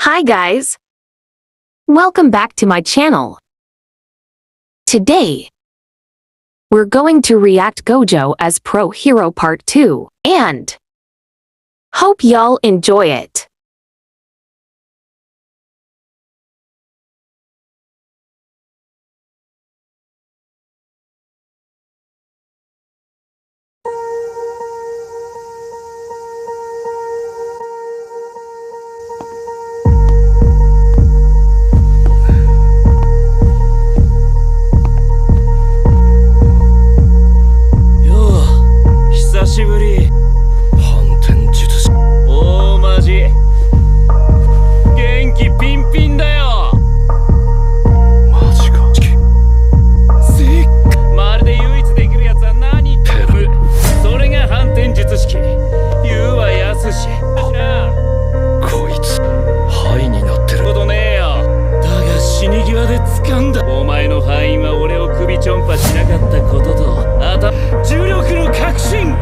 Hi guys! Welcome back to my channel. Today, we're going to react Gojo as Pro Hero Part 2, and hope y'all enjoy it.お前の敗因は俺を首ちょんぱしなかったことと重力の確信。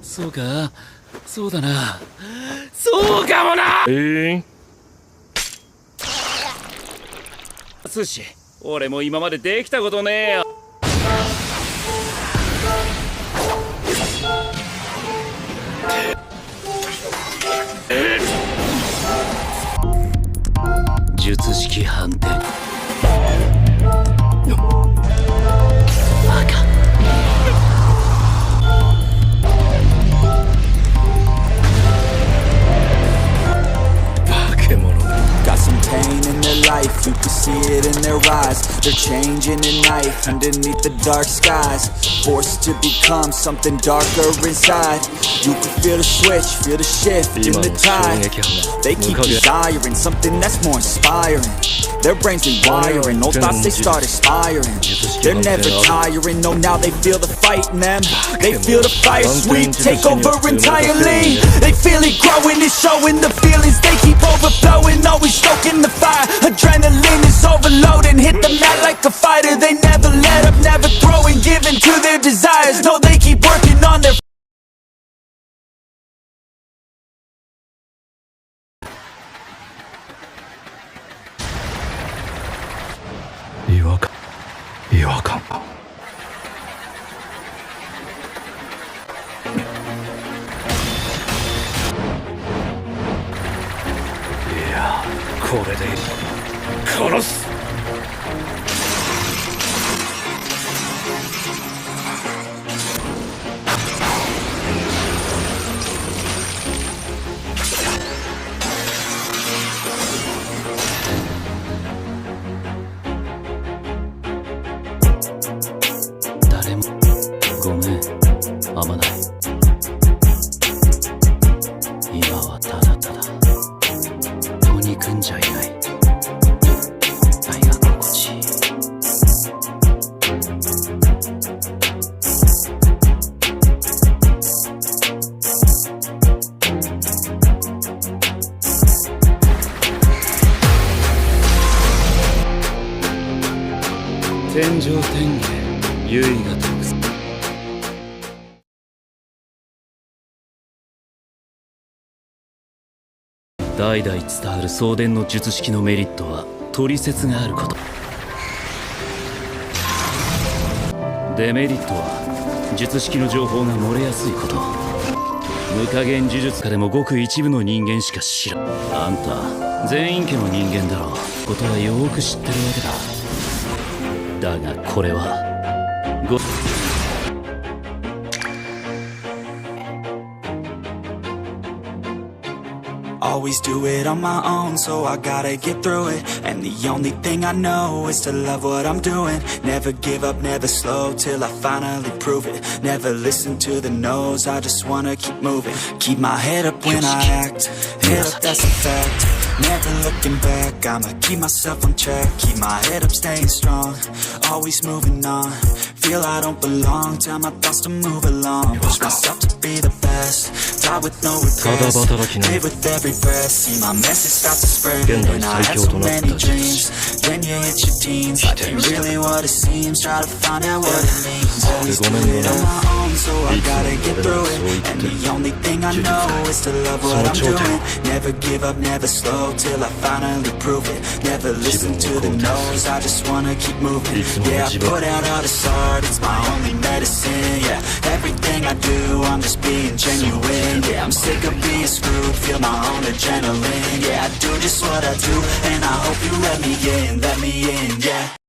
そうか、そうだな、そうかもな。寿司、俺も今までできたことねえよ。術式反転。バカ。化け物。Got some pain in their life, you can see it in their eyes. They're changing at night underneath the dark skies. Forced to become something darker inside. You can feel the switch, feel the shift in the tide. They keep desiring something that's more inspiring. Their brains rewiring, old thoughts they start expiring. They're never tiring, no now they feel the fight in them. They feel the fire sweep, take over entirely. They feel it growing, it's showing the feelings. They keep overflowing, always stoking the fire. Adrenaline is overloading, hit the mat like a fighter. They never let up, never throwing, giving to their desires. No, they keep working on theirこれで殺す。誰もごめん、あまない。今はただただ憎んじゃいない。愛が心地いい。天上天下、唯我独尊。代々伝わる送電の術式のメリットは取説があること。デメリットは術式の情報が漏れやすいこと。無加減呪術家でもごく一部の人間しか知らん。あんた全員家の人間だろう。ことはよーく知ってるわけだ。だがこれはAlways do it on my own, so I gotta get through it. And the only thing I know is to love what I'm doing. Never give up, never slow, till I finally prove it. Never listen to the no's, I just wanna keep moving. Keep my head up when I act, head up, that's a fact. Never looking back, I'ma keep myself on track. Keep my head up, staying strong, always moving on. Feel I don't belong, tell my thoughts to move along. Push myself to be the best, die with no regrets. Live with every breath, see my message start to spread. And I had so many dreams when you hit your teens. Life ain't really what it seems, try to find out what it means. Always do it on my own, so I gotta get through it. And the only thing I know is to love what I'm doing. Never give up, never slow, till I finally prove it. Never listen to the no's, I just wanna keep moving. Yeah, I put out all this art, it's my only medicine. Yeah, everything I do, I'm just being genuine. Yeah, I'm sick of being screwed, feel my own adrenaline. Yeah, I do just what I do, and I hope you let me in, yeah.